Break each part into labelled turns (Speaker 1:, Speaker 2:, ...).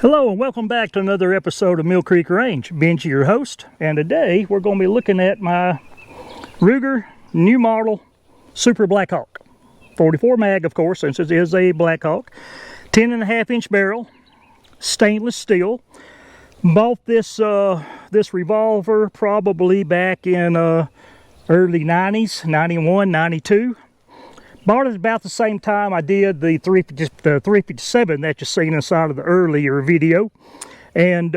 Speaker 1: Hello and welcome back to another episode of Mill Creek Range. Benji, your host, and today we're going to be looking at my Ruger new model Super Blackhawk. 44 mag, of course, since it is a Blackhawk. 10.5-inch barrel, stainless steel. Bought this revolver probably back in early 90s, 91, 92. Bought it about the same time I did the 357 that you seen inside of the earlier video. And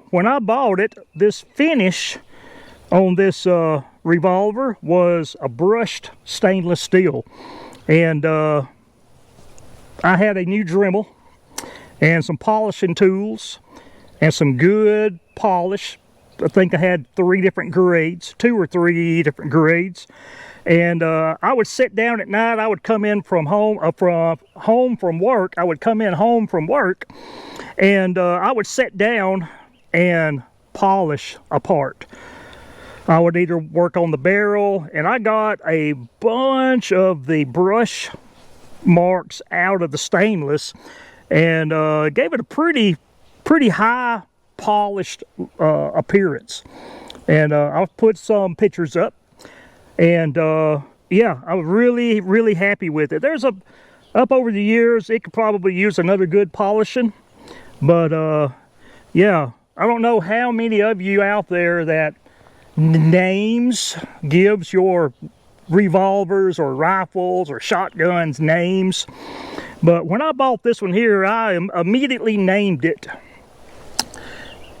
Speaker 1: when I bought it, this finish on this revolver was a brushed stainless steel. And I had a new Dremel and some polishing tools and some good polish. I think I had 3 different grades, 2 or 3 different grades. And I would sit down at night. I would come in from home from work. I would come in home from work, and I would sit down and polish a part. I would either work on the barrel, and I got a bunch of the brush marks out of the stainless, and gave it a pretty high polished appearance. And I'll put some pictures up. And yeah, I was really happy with it. There's up over the years, it could probably use another good polishing. But yeah, I don't know how many of you out there that names gives your revolvers or rifles or shotguns names. But when I bought this one here, I immediately named it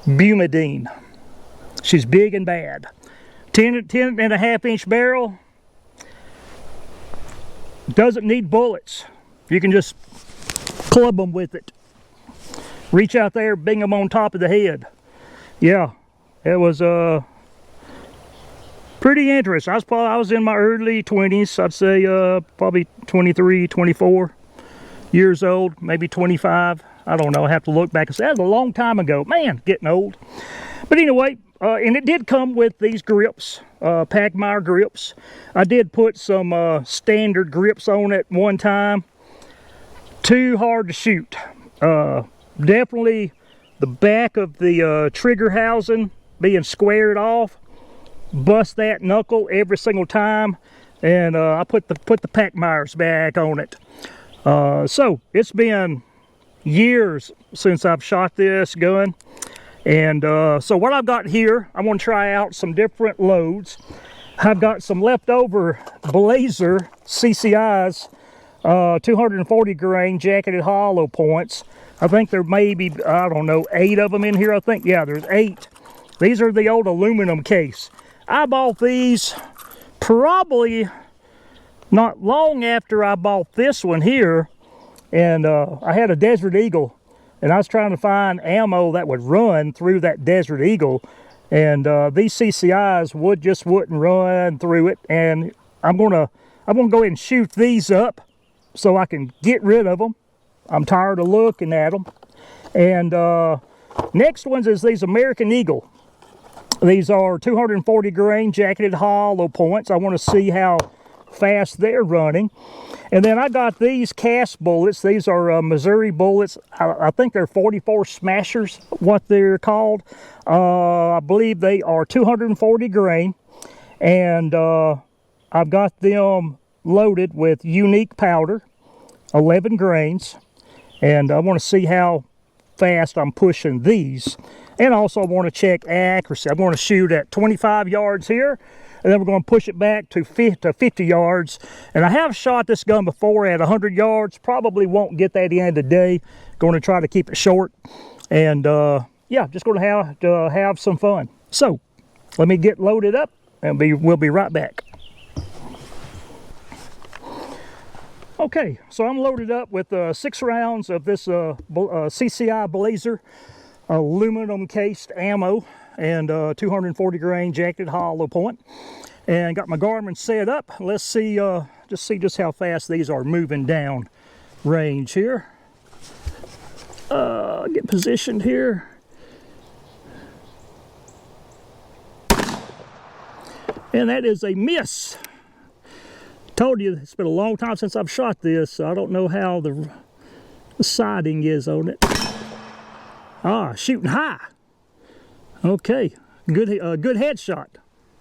Speaker 1: Bumidine. She's big and bad. 10.5-inch barrel. Doesn't need bullets. You can just club them with it. Reach out there, bing them on top of the head. Yeah, it was pretty interesting. I was in my early 20s. I'd say probably 23, 24 years old, maybe 25. I don't know. I have to look back and say that was a long time ago. Man, getting old. But anyway. And it did come with these grips, Pagmeyer grips. I did put some standard grips on it one time. Too hard to shoot. Definitely the back of the trigger housing being squared off. Bust that knuckle every single time. And I put the Pagmeyers back on it. So it's been years since I've shot this gun. And so what I've got here, I'm going to try out some different loads. I've got some leftover Blazer CCIs, 240 grain jacketed hollow points. I think there may be, I don't know, 8 of them in here, I think. Yeah, there's 8. These are the old aluminum case. I bought these probably not long after I bought this one here. And I had a Desert Eagle. And I was trying to find ammo that would run through that Desert Eagle. And these CCIs wouldn't run through it. And I'm gonna go ahead and shoot these up so I can get rid of them. I'm tired of looking at them. And next ones is these American Eagle. These are 240 grain jacketed hollow points. I want to see how fast they're running. And then I got these cast bullets. These are Missouri bullets. I think they're 44 smashers, what they're called. I believe they are 240 grain. And I've got them loaded with unique powder, 11 grains. And I want to see how fast I'm pushing these. And also I want to check accuracy. I'm going to shoot at 25 yards here. And then we're going to push it back to 50 yards. And I have shot this gun before at 100 yards. Probably won't get that in today. Going to try to keep it short. And yeah, just going to have some fun. So, let me get loaded up and we'll be right back. Okay, so I'm loaded up with 6 rounds of this CCI Blazer aluminum cased ammo. And 240 grain jacketed hollow point, and got my Garmin set up. Let's see, just how fast these are moving down range here. Get positioned here. And that is a miss. Told you it's been a long time since I've shot this, so I don't know how the sighting is on it. Ah, shooting high. Okay, good headshot.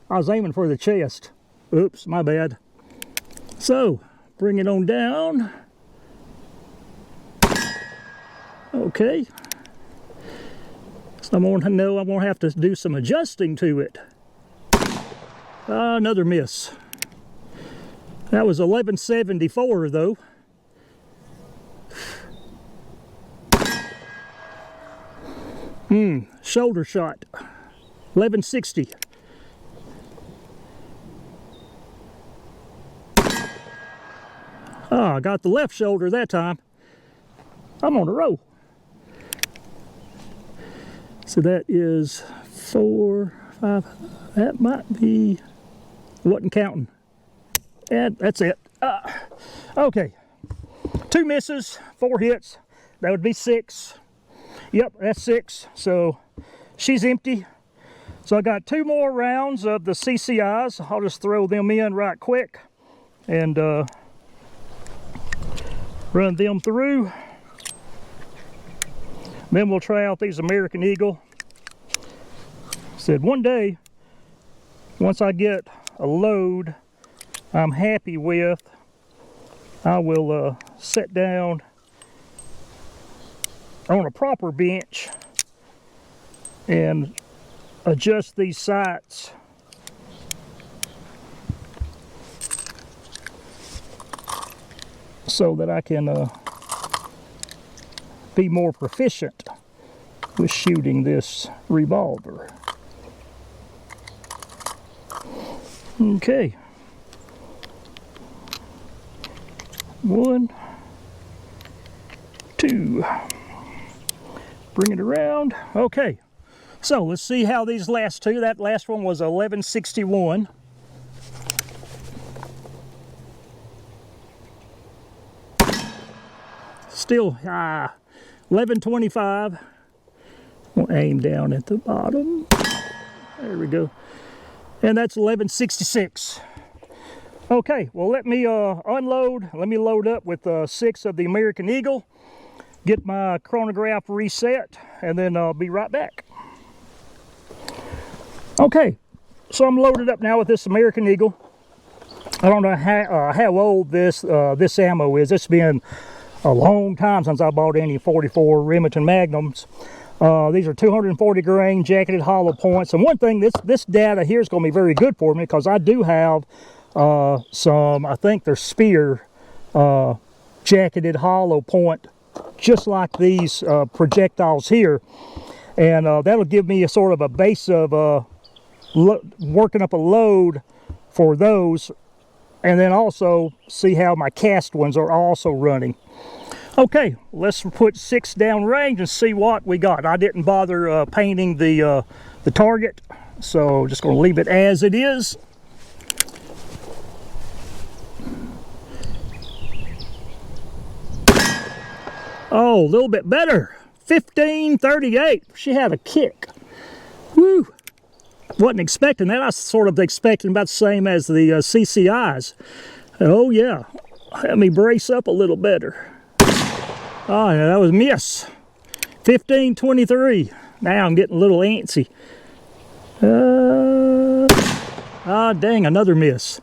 Speaker 1: I was aiming for the chest. Oops, my bad. So, bring it on down. Okay. So I'm gonna have to do some adjusting to it. Another miss. That was 1174 though. Shoulder shot. 1160. Ah, I got the left shoulder that time. I'm on a roll. So that is 4, 5. That might be. Wasn't counting. And that's it. Okay. 2 misses, 4 hits. That would be 6. Yep, that's 6. So she's empty. So I got 2 more rounds of the CCIs. I'll just throw them in right quick and run them through. Then we'll try out these American Eagle. Said one day, once I get a load I'm happy with, I will sit down on a proper bench and adjust these sights so that I can be more proficient with shooting this revolver. Okay. 1, 2. Bring it around. Okay. So let's see how these last 2. That last one was 1161. Still 1125. We'll aim down at the bottom. There we go. And that's 1166. Okay, well let me unload. Let me load up with 6 of the American Eagle. Get my chronograph reset, and then I'll be right back. Okay, so I'm loaded up now with this American Eagle. I don't know how old this ammo is. It's been a long time since I bought any 44 Remington Magnums. These are 240 grain jacketed hollow points. And one thing, this data here is going to be very good for me because I do have some, I think they're Spear jacketed hollow point, just like these projectiles here. And that'll give me a sort of a base of working up a load for those. And then also see how my cast ones are also running. Okay, let's put 6 down range and see what we got. I didn't bother painting the target, so just going to leave it as it is. Oh, a little bit better. 1538. She had a kick. Woo! Wasn't expecting that. I was sort of expecting about the same as the CCIs. Oh yeah. Let me brace up a little better. Oh, yeah, that was a miss. 1523. Now I'm getting a little antsy. Dang, another miss.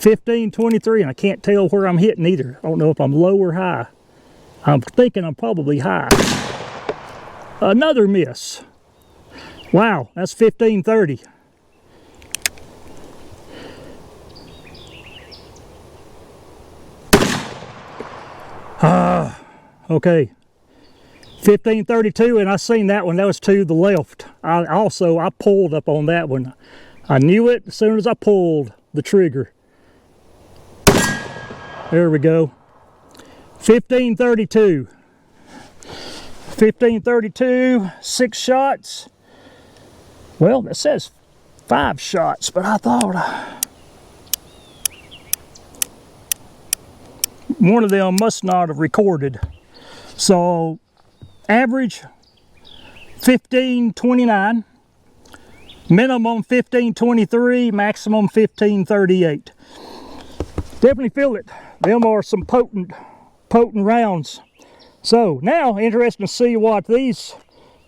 Speaker 1: 1523, and I can't tell where I'm hitting either. I don't know if I'm low or high. I'm thinking I'm probably high. Another miss. Wow, that's 1530. Okay. 1532, and I seen that one. That was to the left. I pulled up on that one. I knew it as soon as I pulled the trigger. There we go. 1532. 1532, 6 shots. Well, it says 5 shots, but I thought one of them must not have recorded. So, average 1529, minimum 1523, maximum 1538. Definitely feel it. Them are some potent rounds. So now, interesting to see what these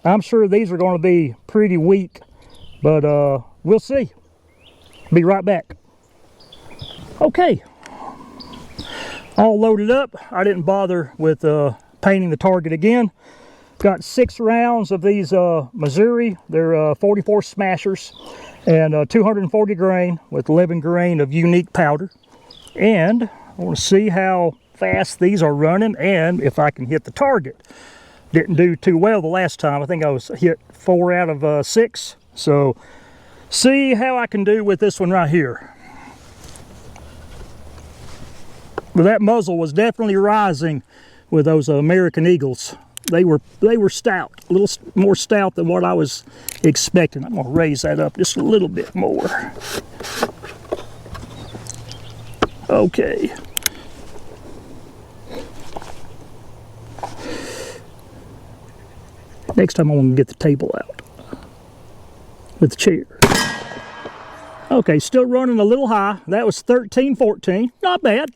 Speaker 1: I'm sure these are going to be pretty weak, but we'll see. Be right back. Okay, all loaded up. I didn't bother with painting the target again. Got 6 rounds of these Missouri. They're 44 smashers and 240 grain with 11 grain of unique powder. And I want to see how fast these are running and if I can hit the target. Didn't do too well the last time. I think I was hit 4 out of 6. So see how I can do with this one right here. But that muzzle was definitely rising with those American Eagles. They were stout, a little more stout than what I was expecting. I'm going to raise that up just a little bit more. Okay. Next time I'm going to get the table out with the chair. Okay, still running a little high. That was 13, 14. Not bad.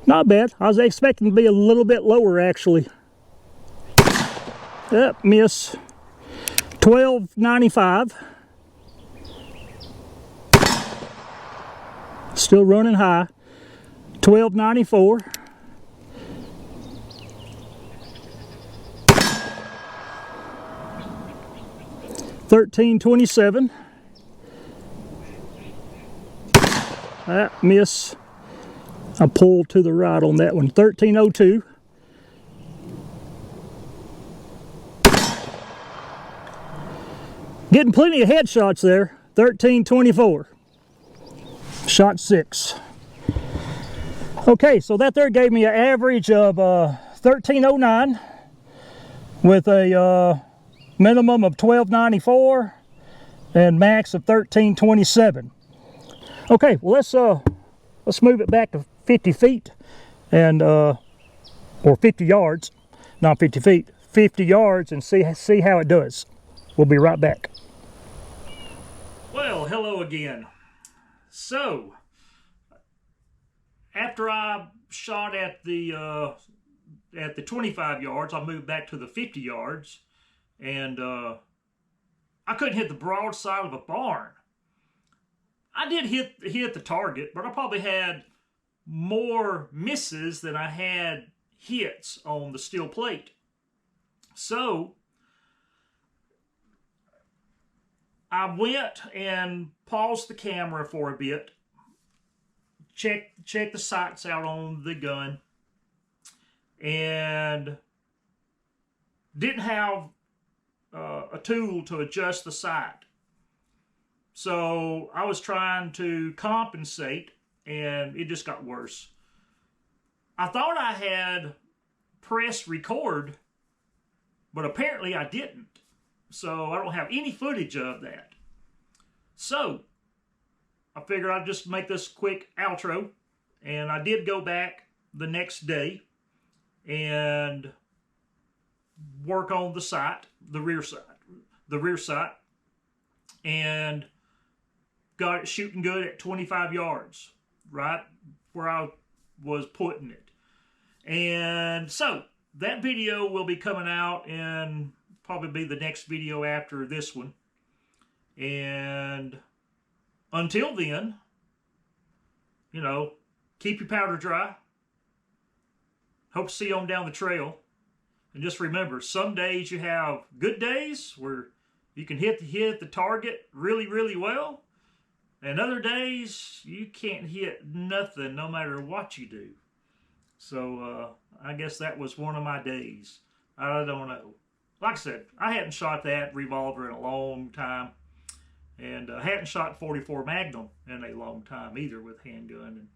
Speaker 1: Not bad. I was expecting to be a little bit lower, actually. Yep, miss. 12.95. Still running high. 12.94. $13.27. That miss. I pulled to the right on that one. $13.02. Getting plenty of headshots there. $13.24. Shot 6. Okay, so that there gave me an average of $13.09 with a minimum of $12.94 and max of $13.27. Okay, well let's move it back to 50 feet and or 50 yards, not 50 feet, 50 yards, and see how it does. We'll be right back. Well, hello again. So after I shot at the 25 yards, I moved back to the 50 yards, and I couldn't hit the broadside of a barn. I did hit the target, but I probably had more misses than I had hits on the steel plate. So I went and paused the camera for a bit, check the sights out on the gun, and didn't have a tool to adjust the sight. So I was trying to compensate, and it just got worse. I thought I had pressed record, but apparently I didn't. So I don't have any footage of that. So I figured I'd just make this quick outro, and I did go back the next day and work on the sight, the rear sight, and got it shooting good at 25 yards, right where I was putting it. And so that video will be coming out and probably be the next video after this one. And until then, you know, keep your powder dry. Hope to see you on down the trail. And just remember, some days you have good days where you can hit the target really, really well. And other days, you can't hit nothing no matter what you do. So, I guess that was one of my days. I don't know. Like I said, I hadn't shot that Revolver in a long time. And I hadn't shot 44 Magnum in a long time either with handgun.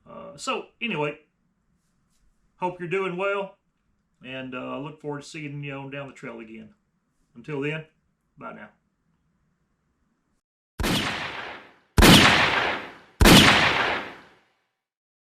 Speaker 1: And, so, anyway, hope you're doing well. And look forward to seeing you on down the trail again. Until then, bye now.